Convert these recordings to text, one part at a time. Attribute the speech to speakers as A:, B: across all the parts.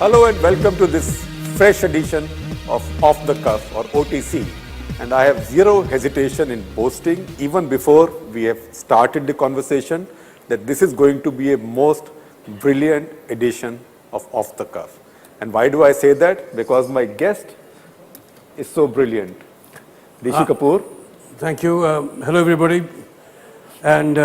A: Hello and welcome to this fresh edition of Off the Cuff or OTC. And I have zero hesitation in boasting, even before we have started the conversation, that this is going to be a most brilliant edition of Off the Cuff. And why do I say that? Because my guest is so brilliant. Rishi Kapoor.
B: Thank you. Hello, everybody. And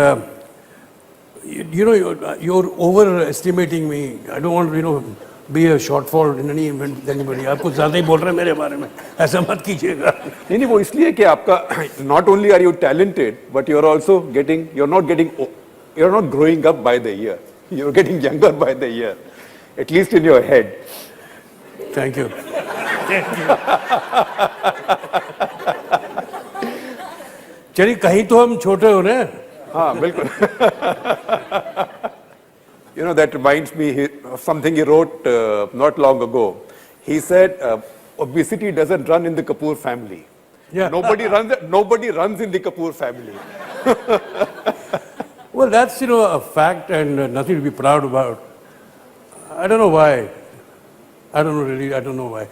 B: you're overestimating me. I don't want to, be a shortfall in any event with anybody. आपको ज़्यादा ही बोल रहे हैं मेरे बारे में. ऐसा मत कीजिएगा.
A: नहीं वो इसलिए कि आपका not only are you talented, but you're not growing up by the year. You're getting younger by the year, at least in your head.
B: Thank you. चलिए कहीं तो हम छोटे हो रहे हैं.
A: हाँ बिल्कुल. That reminds me of something he wrote not long ago. He said, obesity doesn't run in the Kapoor family.
B: Yeah.
A: Nobody runs in the Kapoor family.
B: Well, that's, a fact and nothing to be proud about. I don't know why. I don't know why.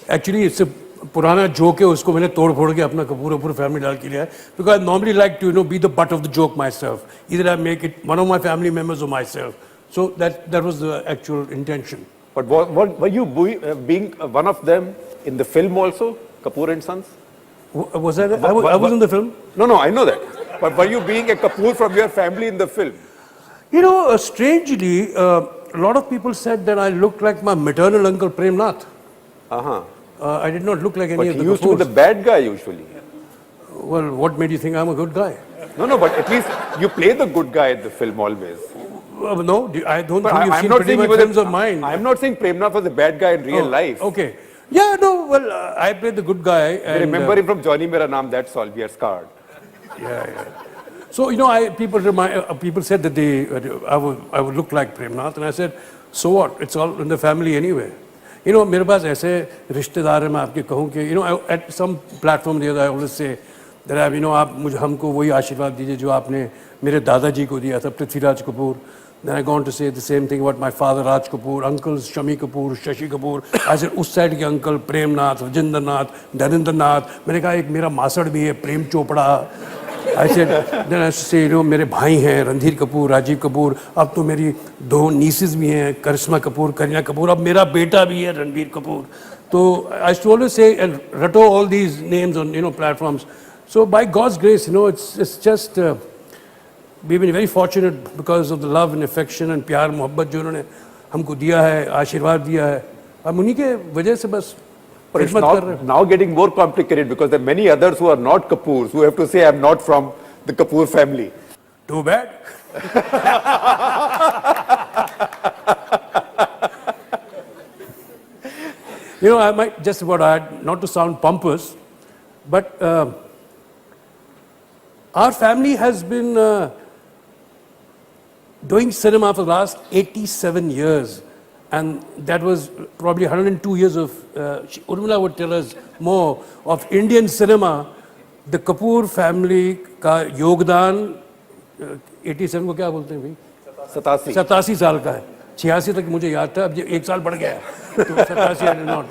B: Actually, it's a पुराना joke है, उसको मैंने तोड़ फोड़ के अपना Kapoor family डाल के लिया है. Because I normally like to, be the butt of the joke myself. Either I make it one of my family members or myself. So that was the actual intention.
A: But were you being one of them in the film also, Kapoor and Sons?
B: Was that? I was in the film.
A: No, I know that. But were you being a Kapoor from your family in the film?
B: Strangely, a lot of people said that I looked like my maternal uncle Prem Nath. I did not look like any of the Kapoors.
A: But he used to be the bad guy usually.
B: Well, what made you think I'm a good guy?
A: No, but at least you play the good guy in the film always.
B: No, I don't think you've seen pretty much films of mine.
A: I'm not saying Prem Nath was a bad guy in real life.
B: Okay. Yeah, no, well, I played the good guy.
A: I remember him from Johnny Mera Naam, that's all. We are scarred.
B: Yeah. So, people said that I would look like Prem Nath, and I said, so what? It's all in the family anyway. मेरे पास ऐसे रिश्तेदार हैं मैं आपके कहूँ कि at some platform the other I always say that आप हमको वही आशीर्वाद दीजिए जो आपने मेरे दादाजी को दिया था Prithviraj Kapoor. Then I go on to say the same thing about my father Raj Kapoor, uncles Shami Kapoor, Shashi Kapoor. I said उस साइड के अंकल प्रेम नाथ, राजेंद्र नाथ, धर्मेंद्र नाथ. मैंने कहा एक मेरा मासड़ भी है Prem Chopra. I said then I say मेरे भाई हैं रणधीर कपूर, राजीव कपूर. अब तो मेरी दो nieces भी हैं करिश्मा कपूर, करीना कपूर. अब मेरा बेटा भी है रणबीर कपूर. तो I used to always say and rattle all these names on platforms. So by God's grace, it's just. We've been very fortunate because of the love and affection and प्यार मोहब्बत जो उन्होंने हमको दिया है, आशीर्वाद दिया है. हम उन्हीं के वजह से बस खिदमत कर रहे हैं.
A: Now getting more complicated because there are many others who are not Kapoors who have to say I'm not from the Kapoor family.
B: Too bad. I might just about add, not to sound pompous, but our family has been doing cinema for the last 87 years, and that was probably 102 years of, Urmila would tell us more, of Indian cinema. The Kapoor family का योगदान 87 को क्या बोलते हैं भाई? 87 साल का है. 86 तक मुझे याद था, अब एक साल बढ़ गया है. तो 87 not.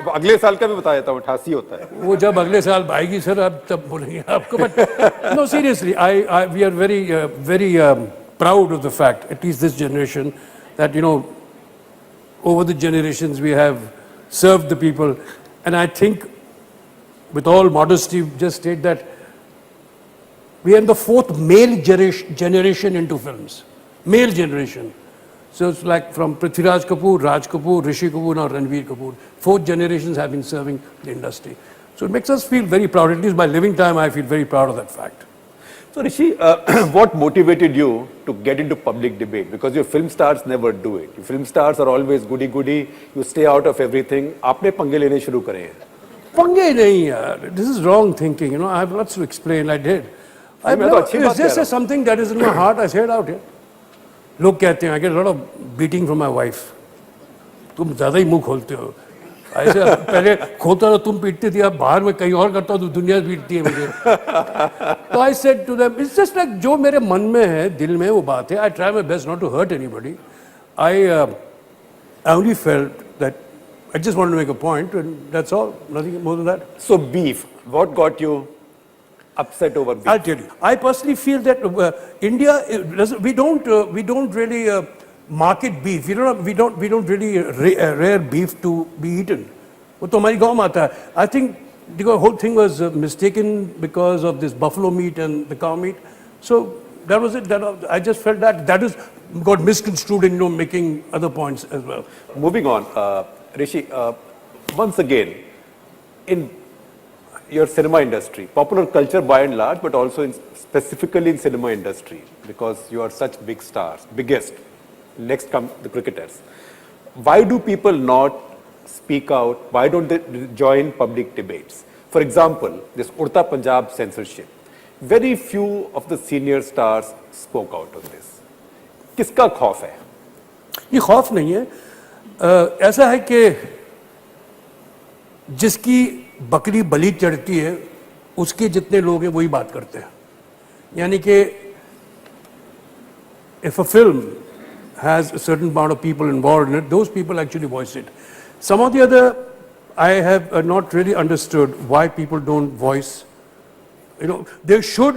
A: अब अगले साल का भी बता देता हूँ 88 होता है.
B: वो जब अगले साल आएगी सर अब तब बोलेंगे आपको. But no, seriously, we are very proud of the fact, at least this generation, that over the generations we have served the people. And I think, with all modesty, just state that we are the fourth male generation into films. Male generation. So it's like from Prithviraj Kapoor, Raj Kapoor, Rishi Kapoor, now Ranveer Kapoor. 4 generations have been serving the industry. So it makes us feel very proud. At least by living time, I feel very proud of that fact.
A: So Rishi, what motivated you to get into public debate? Because your film stars never do it. Your film stars are always goody-goody. You stay out of everything. आपने पंगे लेने शुरू करे हैं.
B: पंगे नहीं यार. This is wrong thinking. I have lots to explain. I did. It's just something that is in my heart. I say it out here. लोग कहते हैं I get a lot of beating from my wife. तुम ज़्यादा ही मुँह खोलते हो. ऐसे पहले खोता था तुम पीटती थी, अब बाहर में कहीं और करता हूँ तो दुनिया पीटती है मुझे. तो I said to them, it's just like जो मेरे मन में है, दिल में वो बात है. I try my best not to hurt anybody. I only felt that I just wanted to make a point, and that's all. Nothing more than that.
A: So beef, what got you upset over beef?
B: I'll tell you. I personally feel that India we don't really market beef. We don't really rear beef to be eaten. वो तो हमारी गांव में आता है. I think the whole thing was mistaken because of this buffalo meat and the cow meat. So that was it. I just felt that is got misconstrued in making other points as well.
A: Moving on, Rishi, once again, in your cinema industry, popular culture by and large, but also specifically in cinema industry, because you are such big stars, biggest, next come the cricketers. Why do people not speak out? Why don't they join public debates? For example, this Urta Punjab censorship. Very few of the senior stars spoke out on this. किसका खौफ है?
B: ये खौफ नहीं है. ऐसा है कि जिसकी बकरी बलि चढ़ती है उसके जितने लोग हैं वही बात करते हैं. यानी कि if a film has a certain amount of people involved in it, those people actually voice it. Some of the other, I have not really understood why people don't voice. They should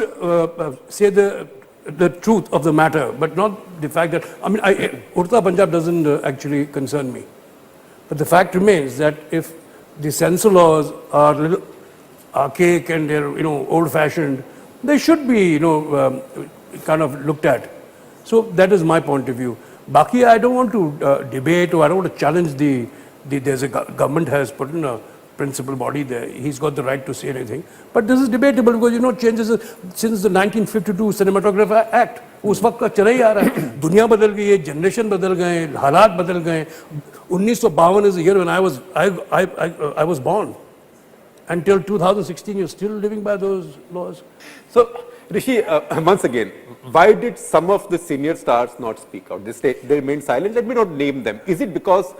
B: say the truth of the matter, but not the fact that, Urta Punjab doesn't actually concern me. But the fact remains that if the censor laws are a little archaic and they're, old-fashioned, they should be, kind of looked at. So that is my point of view. Baki, I don't want to debate, or I don't want to challenge there's a government has put in a principal body there. He's got the right to say anything. But this is debatable because, changes since the 1952 Cinematographer Act. उस वक्त का चला ही आ रहा है. दुनिया बदल गई है, जनरेशन बदल गए, हालात बदल गए. 1952 is the year when I was born. Until 2016, you're still living by those laws.
A: So, Rishi, once again, why did some of the senior stars not speak out? They remained silent. Let me not name them. Is it because,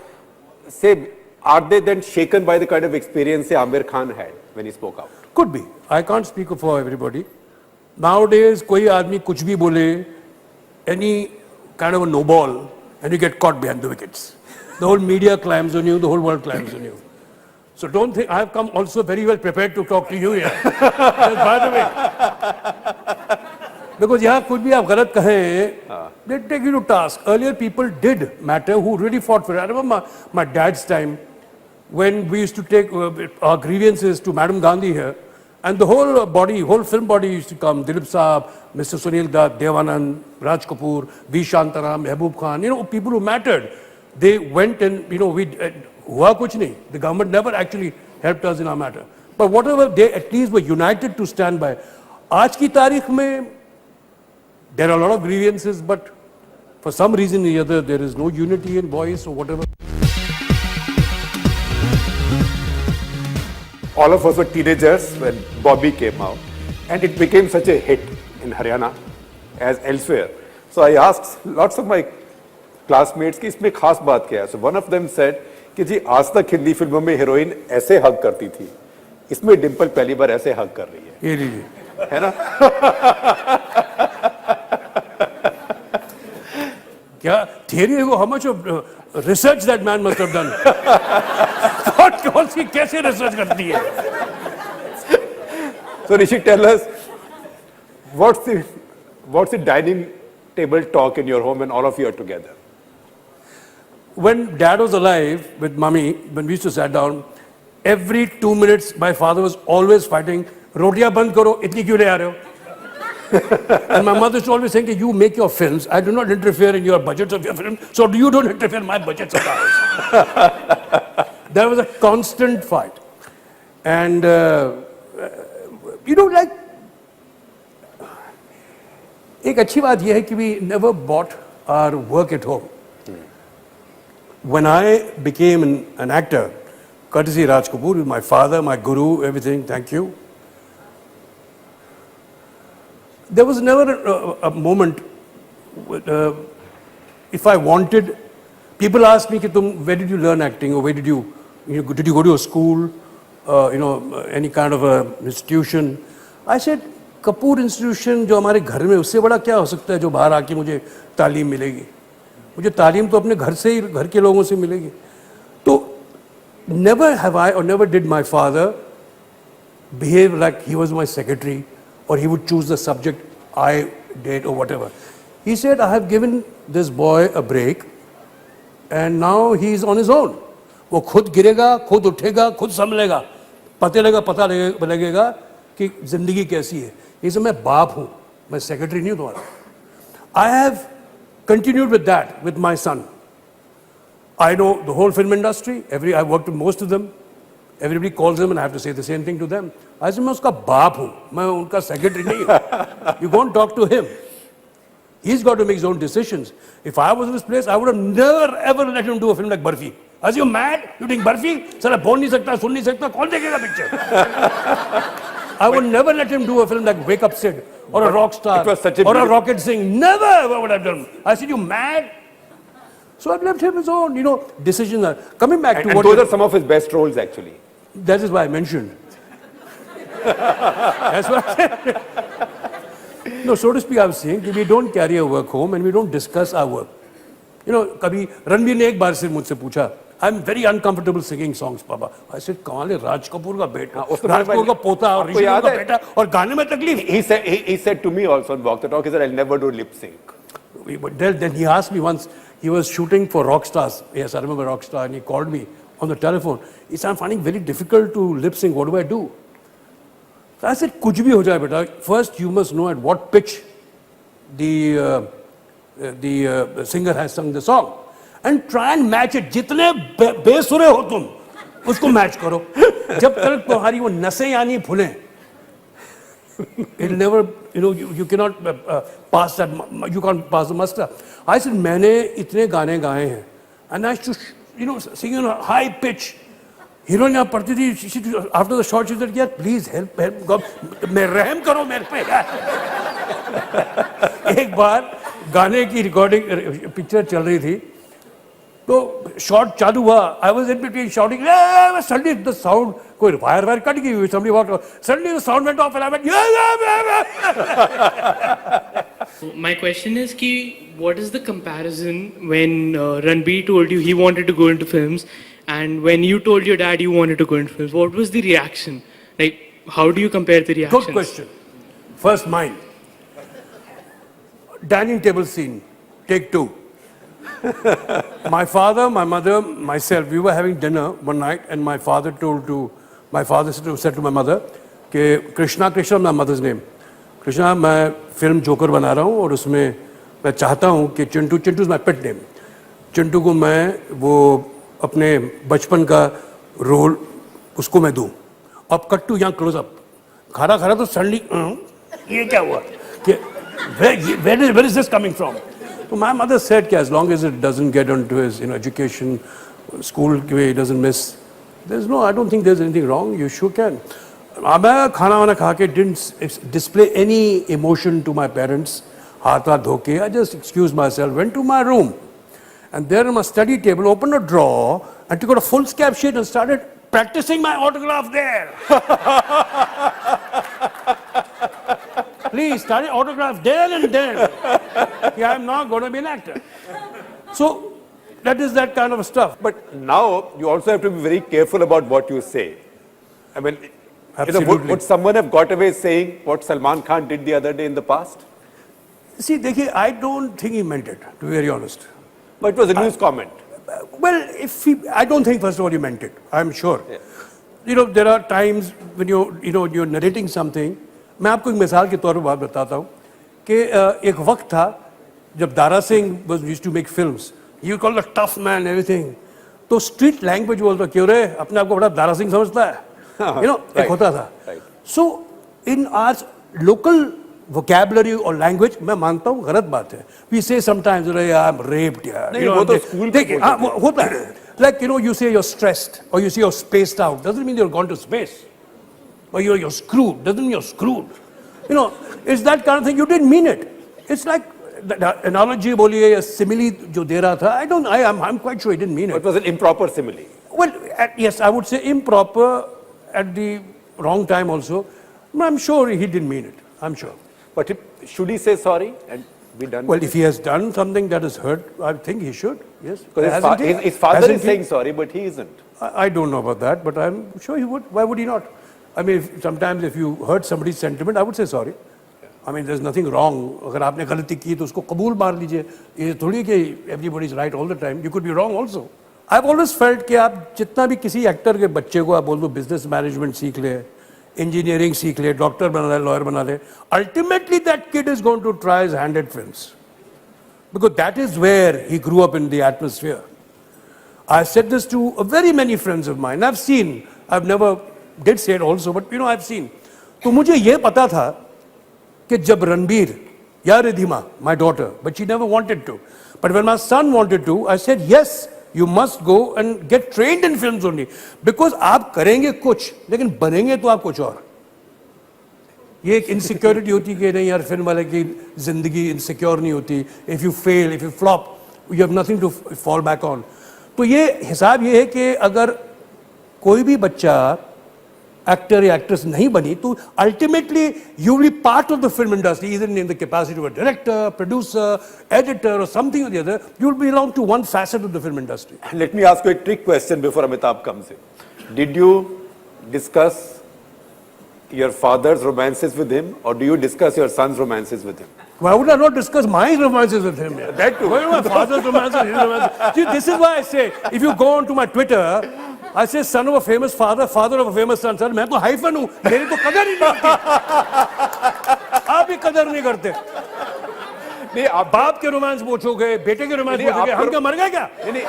A: say, are they then shaken by the kind of experience, say, Amir Khan had when he spoke out?
B: Could be. I can't speak for everybody. Nowadays, कोई आदमी कुछ भी बोले, any kind of a no ball, and you get caught behind the wickets. The whole media climbs on you, the whole world climbs on you. So don't think, I have come also very well prepared to talk to you here. Just by the way. Because यहाँ कुछ भी आप गलत कहें, they take you to task. Earlier people did matter who really fought for it. I remember my dad's time when we used to take our grievances to Madam Gandhi here, and the whole film body used to come. Dilip Saab, Mr. Sunil Dutt, Devanand, Raj Kapoor, V. Shantaram, Mehboob Khan, people who mattered. They went and, हुआ कुछ नहीं. The government never actually helped us in our matter. But whatever, they at least were united to stand by. आज की तारीख में, there are a lot of grievances, but for some reason or the other, there is no unity in voice or whatever.
A: All of us were teenagers when Bobby came out, and it became such a hit in Haryana as elsewhere. So I asked lots of my classmates कि इसमें खास बात क्या है. So one of them said कि जी आज तक हिंदी फिल्मों में हीरोइन ऐसे हग करती थी, इसमें डिम्पल पहली बार ऐसे हग कर रही है.
B: ये लीजिए.
A: है ना?
B: क्या theory है वो? How much of research that man must have done? कौन सी कैसे research करती है?
A: So Rishi, tell us, what's the dining table talk in your home when all of you are together?
B: When dad was alive with mummy, when we used to sit down, every 2 minutes my father was always fighting, rotiyan band karo, itni kyun le aa rahe ho? And my mother used to always saying, you make your films, I do not interfere in your budgets of your film, so you don't interfere in my budgets of ours. There was a constant fight. And, एक अच्छी बात यह है कि we never bought our work at home. When I became an actor, courtesy Raj Kapoor, my father, my guru, everything, thank you. There was never a moment, if I wanted, people ask me, where did you learn acting, or where did you go to a school, any kind of a institution? I said, Kapoor Institution, जो हमारे घर में उससे बड़ा क्या हो सकता है जो बाहर आके मुझे तालीम मिलेगी. मुझे तालीम तो अपने घर से ही, घर के लोगों से मिलेगी. तो never have I or never did my father behave like he was my secretary or he would choose the subject I did or whatever. He said, I have given this boy a break and now he is on his own. वो खुद गिरेगा, खुद उठेगा, खुद संभलेगा, पता लगेगा कि जिंदगी कैसी है. He said, मैं बाप हूँ, मैं सेक्रेटरी नहीं हूँ तुम्हारा. I have continued with that with my son. I know the whole film industry. I've worked with most of them. Everybody calls them and I have to say the same thing to them. I said, मैं उसका बाप हूँ, मैं उनका secretary नहीं हूँ. You go and talk to him. He's got to make his own decisions. If I was in his place, I would have never ever let him do a film like Barfi. I said, you mad? You doing Barfi? Sir, बोल नहीं सकता, सुन नहीं सकता, कौन देखेगा picture? I would never let him do a film like Wake Up Sid or a rock star or a Rocket Singh. Never ever would I have done. I said, you mad? So I've left him his own, decisions. Are coming back to
A: what... And those are some of his best roles, actually.
B: That is why I mentioned. That's what I said. No, so to speak, I was saying, we don't carry our work home and we don't discuss our work. कभी रणबीर ने एक बार से मुझसे पूछा, I'm very uncomfortable singing songs, Papa. I said, कमाल है, राज कपूर का बेटा, राज कपूर का पोता और ऋषि कपूर का बेटा और गाने में तकलीफ.
A: He said to me also on Walk the Talk, he said, I'll never do lip sync.
B: But then he asked me once, he was shooting for Rockstars. Yes, I remember Rockstar, and he called me on the telephone. He said, I'm finding very difficult to lip sync. What do I do? So I said, कुछ भी हो जाए बेटा. First, you must know at what pitch the singer has sung the song. And try and match it. जितने बेसुरे हो तुम, उसको match करो. जब तक तुम्हारी वो नसें यानी फूलें, it'll never, you cannot pass that, you can't pass the muster. I said, मैंने इतने गाने गाए हैं, and I used to, sing on a high pitch. Heroine यहाँ पढ़ती थी, after the shot she said, yeah, please help, God, मैं रहम करो मेरे पे यार. एक बार गाने की रिकॉर्डिंग पिक्चर चल रही थी, तो शॉट चालू हुआ. I was in between shouting, suddenly the sound, कोई वायर कट गई हुई, somebody walked out. Suddenly the sound went off and I went,
C: My question is, what is the comparison when Ranbir told you he wanted to go into films and when you told your dad you wanted to go into films? What was the reaction? Like, how do you compare the reactions?
B: Good question. First, mine. Dining table scene, take 2. My father, my mother, myself, we were having dinner one night and my father said to my mother, Krishna, my mother's name, Krishna, मैं film joker बना रहा हूँ और उसमें मैं चाहता हूँ कि Chintu is my pet name. Chintu को मैं वो अपने बचपन का रोल उसको मैं दूँ. अब कट टू यहाँ क्लोज अप. खाना खा रहा तो सडनली ये क्या हुआ? Where is this coming from? So my mother said, as long as it doesn't get onto his education, school he doesn't miss, I don't think there's anything wrong. You sure can. मैं खाना वाना खा के didn't display any emotion to my parents. हाथ धो के, I just excused myself, went to my room, and there on my study table, opened a drawer and took out a foolscap sheet and started practicing my autograph there. Please, study autograph there and then. Yeah, I'm not going to be an actor. So, that is that kind of stuff.
A: But now, you also have to be very careful about what you say. I mean, would someone have got away saying what Salman Khan did the other day in the past?
B: See, I don't think he meant it, to be very honest.
A: But it was a news comment.
B: Well, I don't think, first of all, he meant it. I'm sure. Yeah. There are times when you're narrating something. मैं आपको एक मिसाल के तौर पर बात बताता हूँ कि एक वक्त था जब Dara Singh was used to make films. You call the tough man everything. तो street language बोलता क्यों रे अपने आप को बड़ा दारा सिंह समझता है. एक होता था. So in our local vocabulary or language मैं मानता हूँ गलत बात है. We say sometimes I'm raped यार.
A: वो तो स्कूल में
B: होता है. Like you say you're stressed or you say you're spaced out. Doesn't mean you're gone to space. Or you're screwed. Doesn't mean you're screwed. It's that kind of thing. You didn't mean it. It's like the analogy, a simile jo de raha tha. I'm quite sure he didn't mean it.
A: It was an improper simile.
B: Well, yes, I would say improper at the wrong time also. I'm sure he didn't mean it. I'm sure.
A: But should he say sorry? And be done?
B: Well, if he has done something that has hurt, I think he should, yes.
A: Because
B: Hasn't he?
A: his father
B: Hasn't
A: is
B: he?
A: saying sorry, but he isn't.
B: I don't know about that, but I'm sure he would. Why would he not? I mean, sometimes if you hurt somebody's sentiment, I would say sorry. I mean, there's nothing wrong. अगर आपने गलती की तो उसको कबूल मार लीजिए. ये थोड़ी कि everybody is right all the time. You could be wrong also. I've always felt कि आप जितना भी किसी एक्टर के बच्चे को आप बोल दो बिजनेस मैनेजमेंट सीख ले, इंजीनियरिंग सीख ले, डॉक्टर बना ले, लॉयर बना ले, ultimately that kid is going to try his hand at films. Because that is where he grew up in the atmosphere. I've said this to very many friends of mine. I've seen, I've never did say it also, but you know, I've seen. तो मुझे ये पता था कि जब रणबीर या Ridhima, my daughter, but she never wanted to. But when my son wanted to, I said, yes, you must go and get trained in films only. Because आप करेंगे कुछ, लेकिन बनेंगे तो आप कुछ और. ये एक insecurity होती है कि नहीं यार फिल्म वाले की जिंदगी insecure नहीं होती. If you fail, if you flop, you have nothing to fall back on. तो ये हिसाब ये है कि अगर कोई भी बच्चा एक्टर या एक्ट्रेस नहीं बनी तो ultimately you will be part of the film industry इधर in the capacity of a director, producer, editor और समथिंग और the other. You will belong to one facet of the film industry.
A: Let me ask you a trick question before Amitabh comes in. Did you discuss your father's romances with him, or do you discuss your son's romances with him?
B: Why would I not discuss my romances with him?
A: That too.
B: Why my father's romances, his romances? See, this is why I say, if you go onto my Twitter, I say son of a famous father, father of a famous son. Sir, मैं तो hyphen हूँ, मेरी तो कदर ही नहीं होती. आप ही कदर नहीं करते. नहीं, आप बाप के रोमांस पूछोगे, बेटे के रोमांस पूछोगे, हम क्या मर गए क्या?
A: नहीं,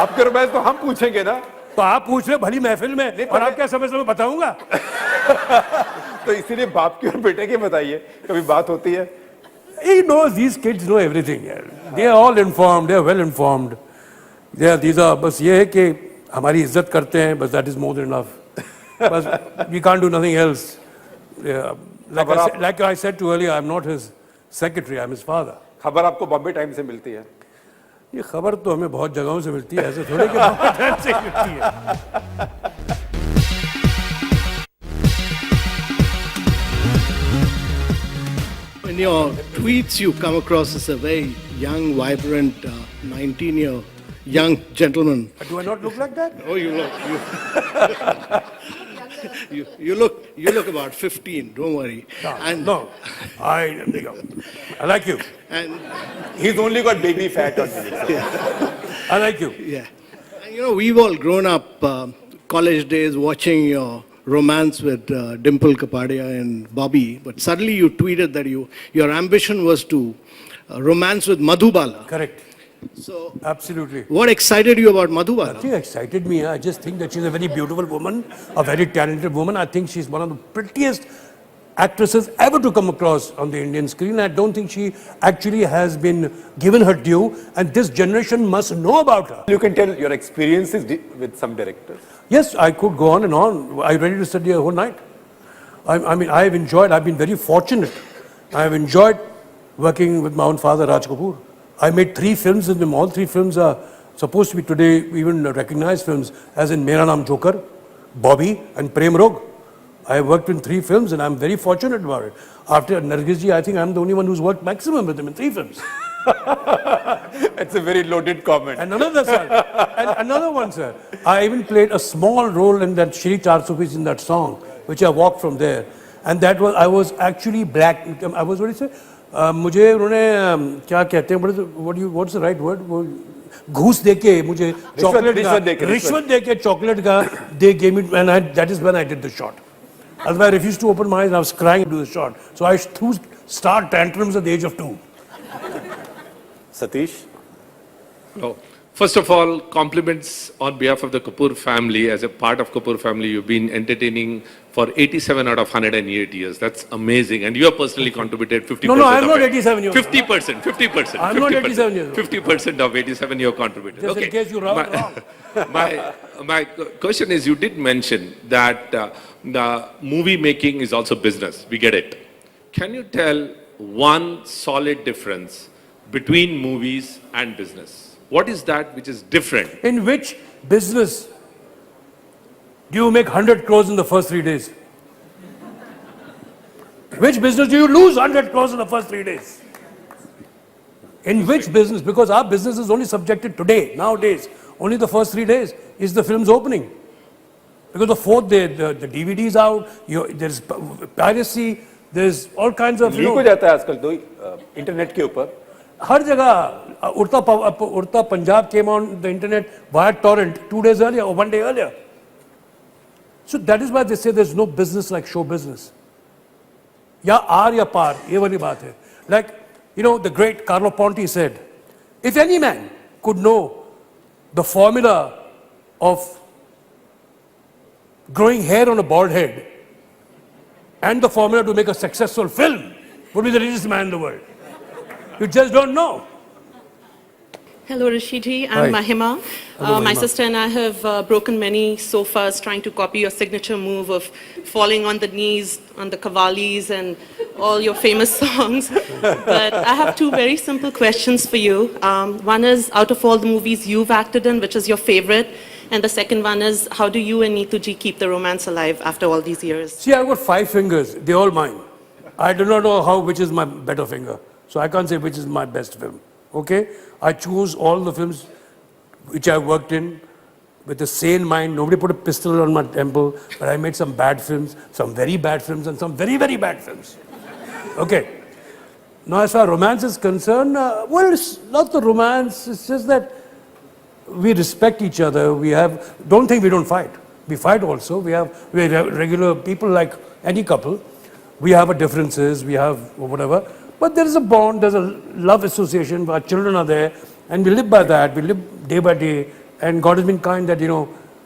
A: आपके रोमांस तो हम पूछेंगे ना.
B: तो आप पूछ रहे भली महफिल में और आप क्या समय समय बताऊंगा.
A: तो इसीलिए बाप की और बेटे की बताइए, कभी बात होती है.
B: He knows, these kids know everything. They are all informed, they are well informed. These are, बस ये है कि हमारी इज्जत करते हैं, बस that is more than enough. बस we can't do nothing else. Like I said to earlier, I'm not his secretary, I'm his father.
A: खबर आपको बॉम्बे टाइम से मिलती है.
B: ये खबर तो हमें बहुत जगहों से मिलती है, ऐसे थोड़े कि बॉम्बे टाइम से मिलती है.
D: In your tweets, you come across as a very young, vibrant, 19-year young gentleman.
B: Do I not look like that?
D: Oh, you look. You look about 15. Don't worry.
B: No, I like you.
D: And
A: He's only got baby fat on him.
B: I like you.
D: yeah, and, you know, we've all grown up college days watching your romance with Dimple Kapadia and Bobby, but suddenly you tweeted that your ambition was to romance with Madhubala.
B: Correct.
D: So,
B: Absolutely.
D: what excited you about Madhubala?
B: Nothing excited me. I just think that she's a very beautiful woman, a very talented woman. I think she's one of the prettiest actresses ever to come across on the Indian screen. I don't think she actually has been given her due, and this generation must know about her.
A: You can tell your experiences with some directors.
B: Yes, I could go on and on. I'm ready to study a whole night. I mean, I've been very fortunate. I've enjoyed working with my own father, Raj Kapoor. I made 3 films with him. All 3 films are supposed to be today even recognized films, as in Mera Naam Joker, Bobby, and Prem Rog. I worked in 3 films and I'm very fortunate about it. After Nargis ji, I think I'm the only one who's worked maximum with him in 3 films.
A: It's a very loaded comment.
B: And another one, sir. I even played a small role in that Shri Charsopis in that song, which I walked from there. And that was, I was actually black. I was, what do you say? मुझे उन्होंने क्या कहते हैं, what's the right word? घूस देके मुझे रिश्वत देके चॉकलेट का they gave me, and that is when I did the shot. Otherwise, I refused to open my eyes and I was crying to do the shot. So I threw star tantrums at the age of 2.
A: Satish?
E: Oh, first of all, compliments on behalf of the Kapoor family. As a part of Kapoor family, you've been entertaining for 87 out of 108 years. That's amazing. And you have personally contributed 50%.
B: No, I'm not 87 years.
E: 50%.
B: I'm not 87 years.
E: 50% of 87 you have contributed.
B: Just in case you wrong.
E: My question is, you did mention that the movie making is also business. We get it. Can you tell one solid difference between movies and business? What is that which is different?
B: In which business do you make 100 crores in the first 3 days? Which business do you lose 100 crores in the first 3 days? In which business? Because our business is only subjected today, nowadays. Only the first 3 days is the film's opening. Because the fourth day, the DVD's out, there's piracy, there's all kinds of,
A: leak हो जाता है आजकल तो internet के ऊपर.
B: हर जगह उड़ता Punjab came on the internet via torrent 2 days earlier or 1 day earlier. So that is why they say there's no business like show business. Ya aar ya par, ye wali baat hai. Like, the great Carlo Ponti said, if any man could know the formula of growing hair on a bald head and the formula to make a successful film, would be the richest man in the world. You just don't know.
F: Hello, Rishiji. I'm
B: Hi.
F: Mahima.
B: Hello,
F: My
B: Mahima.
F: sister and I have broken many sofas trying to copy your signature move of falling on the knees on the kavalis and all your famous songs. But I have 2 very simple questions for you. One is, out of all the movies you've acted in, which is your favorite? And the second one is, how do you and Neetuji keep the romance alive after all these years?
B: See, I've got 5 fingers. They're all mine. I do not know which is my better finger. So I can't say which is my best film. Okay? I choose all the films which I worked in with a sane mind. Nobody put a pistol on my temple. But I made some bad films, some very bad films, and some very, very bad films. Okay. Now, as far as romance is concerned, well, it's not the romance. It's just that we respect each other. Don't think we don't fight. We fight also. We're regular people like any couple. We have our differences. We have whatever. But there is a bond. There's a love association. Our children are there. And we live by that. We live day by day. And God has been kind that,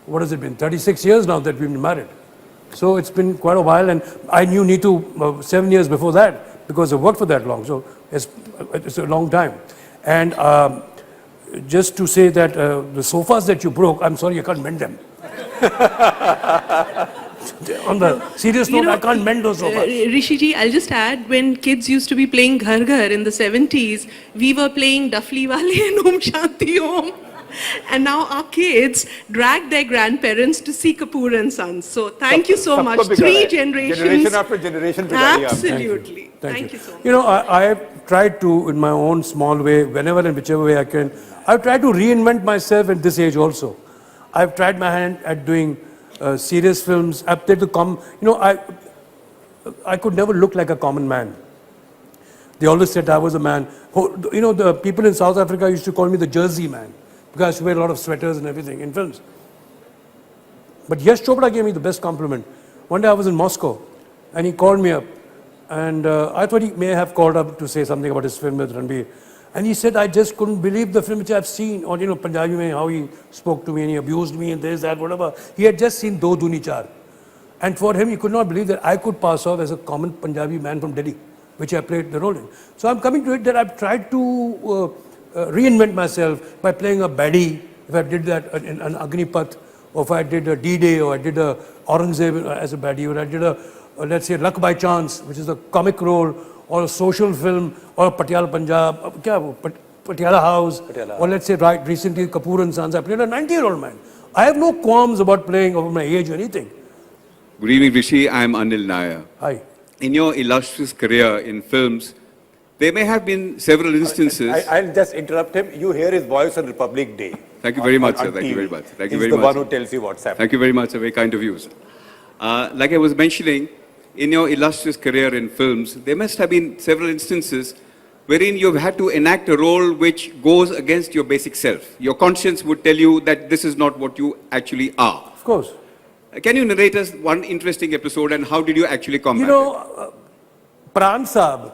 B: what has it been? 36 years now that we've been married. So it's been quite a while. And I knew Neetu 7 years before that because I worked for that long. So it's a long time. And just to say that the sofas that you broke, I'm sorry, you can't mend them. On the serious note, I can't mend those sofas.
F: Rishiji, I'll just add, when kids used to be playing Ghar Ghar in the 70s, we were playing Duffly Wale and Om Shanti Om. And now our kids drag their grandparents to see Kapoor and Sons. So thank you so much. 3 generations.
A: Generation after generation.
F: Absolutely.
B: Thank you
F: so much.
B: I have tried to, in my own small way, whenever and whichever way I can, I've tried to reinvent myself at this age also. I've tried my hand at doing serious films. I've tried to come, I could never look like a common man. They always said I was a man. The people in South Africa used to call me the Jersey man because I used to wear a lot of sweaters and everything in films. But Yash Chopra gave me the best compliment. One day I was in Moscow and he called me up and I thought he may have called up to say something about his film with Ranbir. And he said, I just couldn't believe the film which I've seen, or Punjabi mein, how he spoke to me and he abused me and this, that, whatever. He had just seen Do Duni Char. And for him, he could not believe that I could pass off as a common Punjabi man from Delhi, which I played the role in. So I'm coming to it that I've tried to reinvent myself by playing a baddie. If I did that in an Agnipath, or if I did a D-Day, or I did a Aurangzeb as a baddie, or I did let's say, Luck by Chance, which is a comic role, or a social film, or a Patiala Punjab, Patiala House, or let's say recently Kapoor and Sons, I played a 90-year-old man. I have no qualms about playing over my age or anything.
G: Good evening, Rishi. I am Anil Nair.
B: Hi.
G: In your illustrious career in films, there may have been several instances.
A: I'll just interrupt him. You hear his voice on Republic Day.
G: Thank you very much, sir. Thank you very much. Thank you very much.
A: He's the one who tells you what's happening.
G: Thank you very much, sir. Very kind of you, sir. Like I was mentioning, in your illustrious career in films, there must have been several instances wherein you've had to enact a role which goes against your basic self. Your conscience would tell you that this is not what you actually are.
B: Of course.
G: Can you narrate us one interesting episode and how did you actually combat it?
B: Pran Saab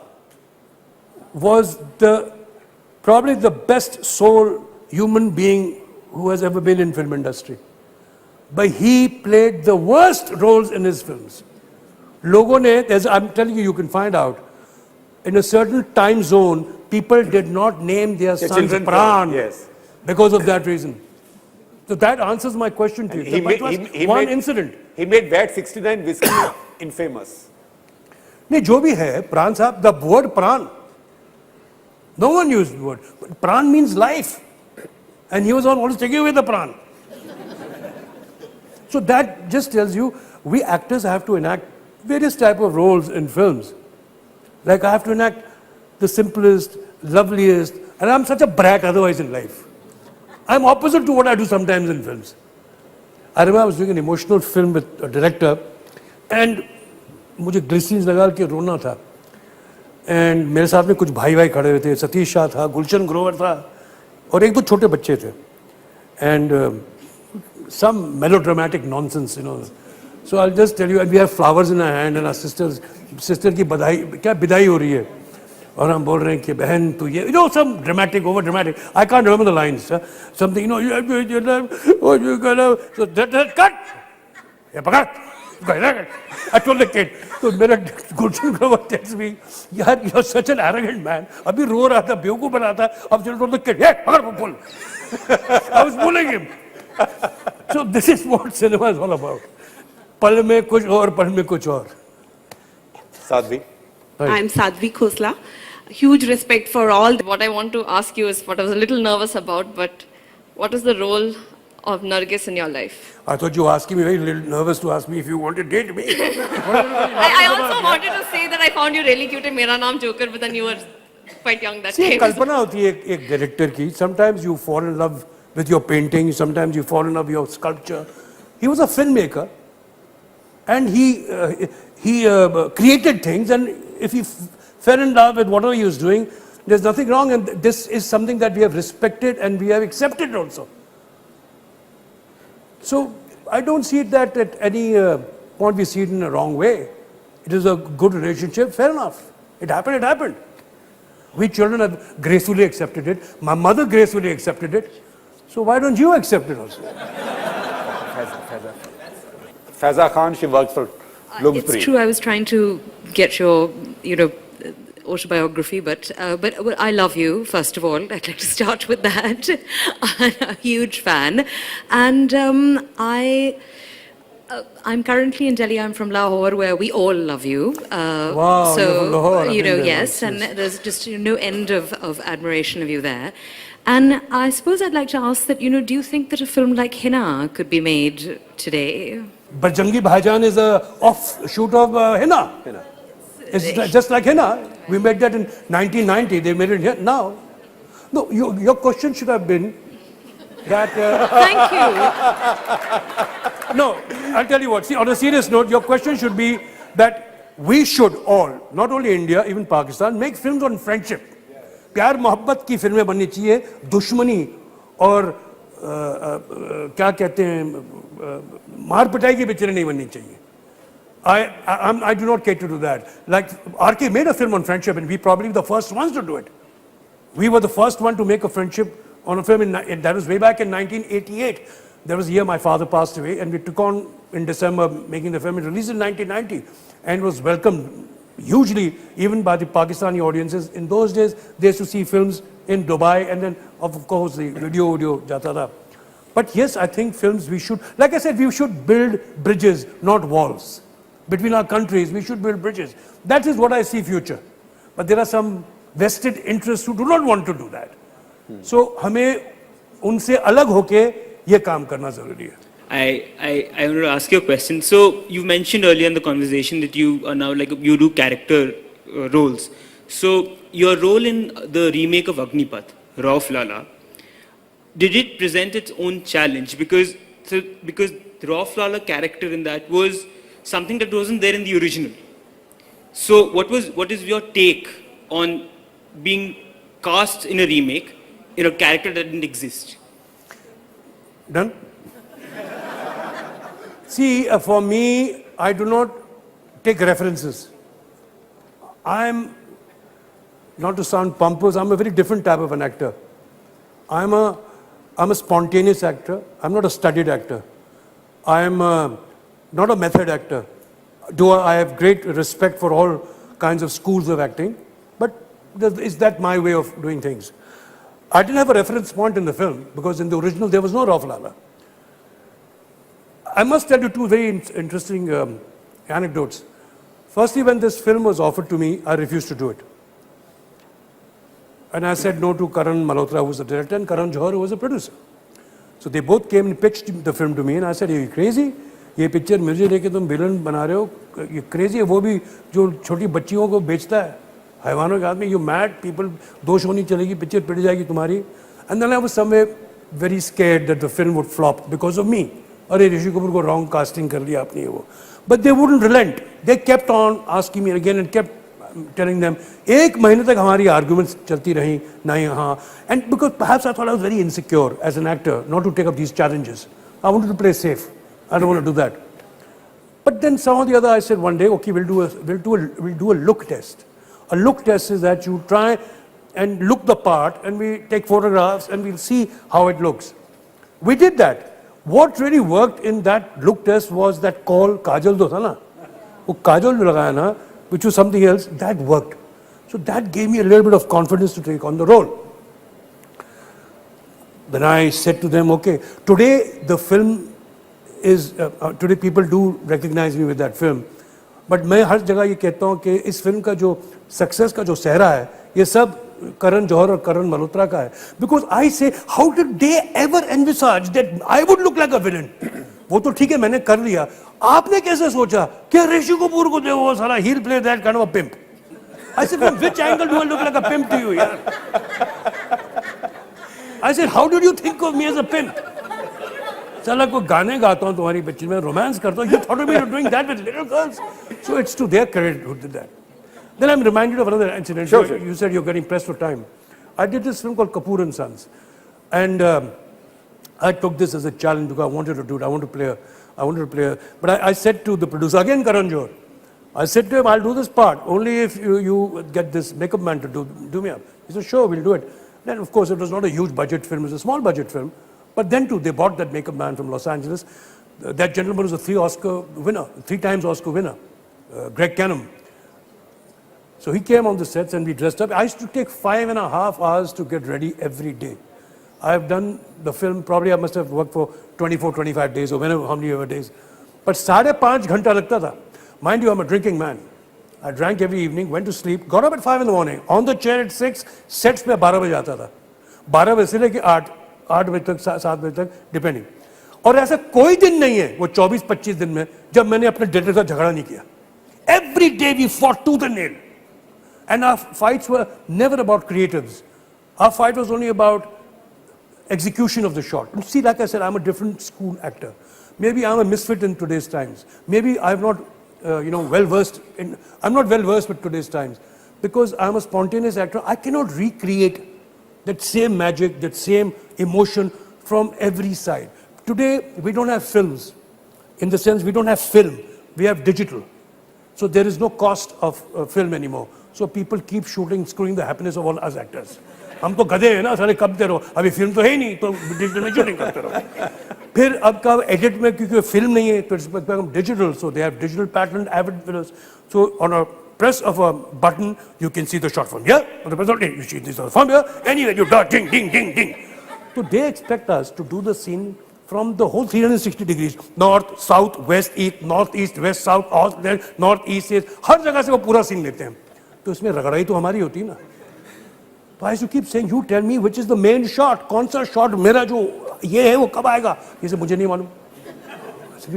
B: was probably the best soul human being who has ever been in film industry. But he played the worst roles in his films. I'm telling you, you can find out, in a certain time zone, people did not name their sons Pran because of that reason. So that answers my question to you. One incident.
A: He made VAT 69 whiskey infamous.
B: No, jo bhi hai, Pran Sahab, the word Pran. No one used the word. But Pran means life. And he was always taking away the Pran. So that just tells you, we actors have to enact various type of roles in films. Like I have to enact the simplest, loveliest, And I'm such a brat otherwise in life. I'm opposite to what I do sometimes in films. I remember I was doing an emotional film with a director and मुझे glycerine लगा के रोना था. And मेरे साथ में कुछ भाई खड़े हुए थे. सतीश शाह था, गुलशन ग्रोवर था और एक दो छोटे बच्चे थे. And some melodramatic nonsense, you know. So I'll just tell you, and we have flowers in our hand and our sister की बधाई क्या विदाई हो रही है और हम बोल रहे हैं कि बहन तू ये, you know, some dramatic, over dramatic. I can't remember the lines. Something, you know, you gonna, so that cut. Yeah, पकड़. I told the kid. So मेरा Gulshan Grover tells me, यार, you're such an arrogant man. अभी रो रहा था, बेवकूफ बना था. अब चलो told the kid, yeah, पकड़ pull. I was bullying him. So this is what cinema is all about. पल में कुछ और, पल में कुछ और.
A: Sadhvi.
H: I'm Sadhvi Khosla. Huge respect for all. What I want to ask you is what I was a little nervous about, but what is the role of Nargis in your life?
B: I thought you were asking me, very little nervous to ask me if you want to date me.
H: I also wanted to say that I found you really cute in Mera Naam Joker, but then you were quite young that
B: See,
H: time.
B: कल्पना होती है एक director की. Sometimes you fall in love with your painting, sometimes you fall in love with your sculpture. He was a filmmaker, and he created things, and if he fell in love with whatever he was doing, there's nothing wrong, and this is something that we have respected and we have accepted also. So I don't see it that at any point we see it in a wrong way. It is a good relationship, fair enough. It happened, it happened. We children have gracefully accepted it. My mother gracefully accepted it. So why don't you accept it also?
A: Faiza Khan, she works for Bloomsbury.
I: It's true. I was trying to get your, autobiography, but I love you. First of all, I'd like to start with that. I'm a huge fan, and I'm currently in Delhi. I'm from Lahore, where we all love you.
B: Wow,
I: so
B: you're from Lahore.
I: yes, and there's just no end of admiration of you there. And I suppose I'd like to ask that, do you think that a film like Hina could be made today?
B: Bajrangi Bhaijaan is a offshoot of Hina. It's just like Hina. We made that in 1990. They made it here now. No, your question should have been that...
I: Thank you.
B: No, I'll tell you what. See, on a serious note, your question should be that we should all, not only India, even Pakistan, make films on friendship. प्यार मोहब्बत की फिल्में बननी चाहिए, दुश्मनी और क्या कहते हैं मार पिटाई की पिक्चरें नहीं बननी चाहिए. I do not care to do that. Like RK made a film on friendship, and we probably the first ones to do it. We were the first one to make a friendship on a film, that was way back in 1988. There was a year my father passed away, and we took on in December making the film. It released in 1990 and was welcomed hugely even by the Pakistani audiences. In those days, they used to see films in Dubai, and then of course the video jata tha. But yes, I think films we should, like I said, we should build bridges, not walls. Between our countries, we should build bridges. That is what I see future. But there are some vested interests who do not want to do that. So हमें उनसे अलग होके ये काम करना जरूरी है.
J: I want to ask you a question. So you mentioned earlier in the conversation that you are now you do character roles. So your role in the remake of Agnipath, Rauf Lala, did it present its own challenge? Because the Rauf Lala character in that was something that wasn't there in the original. So what is your take on being cast in a remake in a character that didn't exist?
B: Done? See, for me, I do not take references. I'm, not to sound pompous, I'm a very different type of an actor. I'm a spontaneous actor. I'm not a studied actor. I'm not a method actor. I have great respect for all kinds of schools of acting, but is that my way of doing things? I didn't have a reference point in the film because in the original there was no Rauf Lala. I must tell you two very interesting anecdotes. Firstly, when this film was offered to me, I refused to do it. And I said no to Karan Malhotra, who was the director, and Karan Johar, who was the producer. So they both came and pitched the film to me, and I said, are you crazy? ये picture मुझे लेके तुम villain बना रहे हो, ये crazy है. वो भी जो छोटी बच्चियों को बेचता है, हैवानों के आदमी, you mad? People, 2 शो नहीं चलेगी, पिक्चर पिट जाएगी तुम्हारी. And then I was somewhere very scared that the film would flop because of me. अरे ऋषि कपूर को wrong casting कर लिया आपने वो. But they wouldn't relent. They kept on asking me again and kept telling them. 1 महीने तक हमारी arguments चलती रही, नहीं हाँ. And because perhaps I thought I was very insecure as an actor, not to take up these challenges. I wanted to play safe. I don't want to do that. But then somehow or the other I said one day, okay, we'll do a look test. A look test is that you try and look the part and we take photographs and we'll see how it looks. We did that. What really worked in that look test was that call Kajal do tha na. वो काजल लगाया ना, which was something else, that worked. So that gave me a little bit of confidence to take on the role. Then I said to them, okay, today the film is, today people do recognize me with that film. But मैं हर जगह ये कहता हूँ कि इस film का जो success का जो सहरा है, ये सब करण जौहर और करण मल्होत्रा का है. Because I say, how did they ever envisage that I would look like a villain? वो तो ठीक है मैंने कर लिया. आपने कैसे सोचा कि ऋषि कपूर को देखो वो साला he'll play that kind of a pimp? I said, from which angle do I look like a pimp to you? यार? I said, how did you think of me as a pimp? साला कोई गाने गाता हूँ तुम्हारी बच्ची में romance करता हूँ. You thought of me doing that with little girls? So it's to their credit who did that. Then I'm reminded of another incident.
A: Sure.
B: You said you're getting pressed for time. I did this film called Kapoor and Sons, and I took this as a challenge because I wanted to do it. I wanted to play a. But I said to the producer again, Karan Johar, I said to him, I'll do this part only if you get this makeup man to do me up. He said, sure, we'll do it. Then of course it was not a huge budget film; it was a small budget film. But then too, they bought that makeup man from Los Angeles. That gentleman was a 3 times Oscar winner, Greg Canham. So he came on the sets and we dressed up. I used to take 5.5 hours to get ready every day. I've done the film, probably I must have worked for 24, 25 days or whenever, how many ever days. But 5.5 घंटा लगता था. Mind you, I'm a drinking man. I drank every evening, went to sleep, got up at 5 in the morning, on the chair at 6, sets पे 12 बजे आता था. 12 बजे से लेके 8 बजे तक, 7 बजे तक, depending. और ऐसा कोई दिन नहीं है, वो 24-25 दिन में, जब मैंने अपने डायरेक्टर से झगड़ा नहीं किया. Every day we fought tooth and nail. And our fights were never about creatives. Our fight was only about execution of the shot. And see, like I said, I'm a different school actor. Maybe I'm a misfit in today's times. Maybe I'm not, I'm not well versed with today's times. Because I'm a spontaneous actor, I cannot recreate that same magic, that same emotion from every side. Today, we don't have films. In the sense, we don't have film. We have digital. So there is no cost of film anymore. So people keep shooting, screwing the happiness of all us actors. हम तो गधे हैं ना सारे कब दे रहो अभी film तो है ही नहीं तो डिजिटल में शूटिंग करते रहो फिर अब का एडिट में क्योंकि फिल्म नहीं है तो it's become digital so they have digital pattern Avid films so on a press of a button you can see the shot from here on the press of you see this from here anyway you dot ding ding ding ding so they expect us to do the scene from the whole 360 degrees north south west east north east west south north east east हर जगह से वो पूरा scene लेते हैं तो इसमें रगड़ाई तो हमारी होती है ना तो I used to keep saying you tell me which is the main shot कौन सा shot मेरा जो ये है वो कब आएगा ये मुझे नहीं मालूम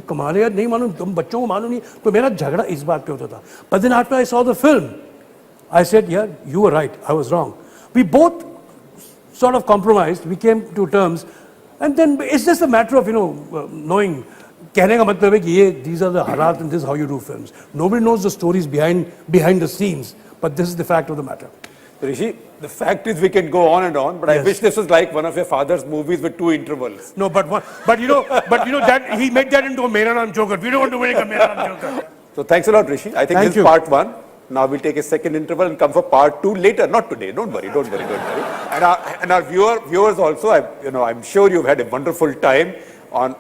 B: कमाल है यार नहीं मालूम तुम बच्चों को मालूम नहीं तो मेरा झगड़ा इस बात पे होता था but then after I saw the film I said yeah you were right I was wrong we both sort of compromised we came to terms and then it's just a matter of knowing कहने का मतलब है कि ये these are the halat and this is how you do films nobody knows the stories behind the scenes but this is the fact of the matter.
A: Rishi, the fact is we can go on and on, but yes. I wish this was like one of your father's movies with 2 intervals.
B: No, but that he made that into a Mera Naam Joker. We don't want to make a Mera Naam Joker.
A: So thanks a lot, Rishi. I think this is part 1. Now we'll take a second interval and come for part 2 later. Not today. Don't worry. And our viewers also. I'm sure you've had a wonderful time on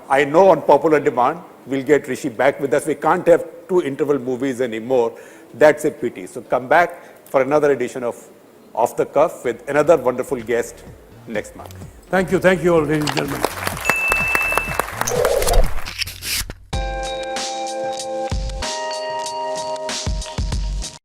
A: Popular Demand. We'll get Rishi back with us. We can't have 2 interval movies anymore. That's a pity. So come back for another edition of Off the Cuff with another wonderful guest next month.
B: Thank you all, ladies and gentlemen.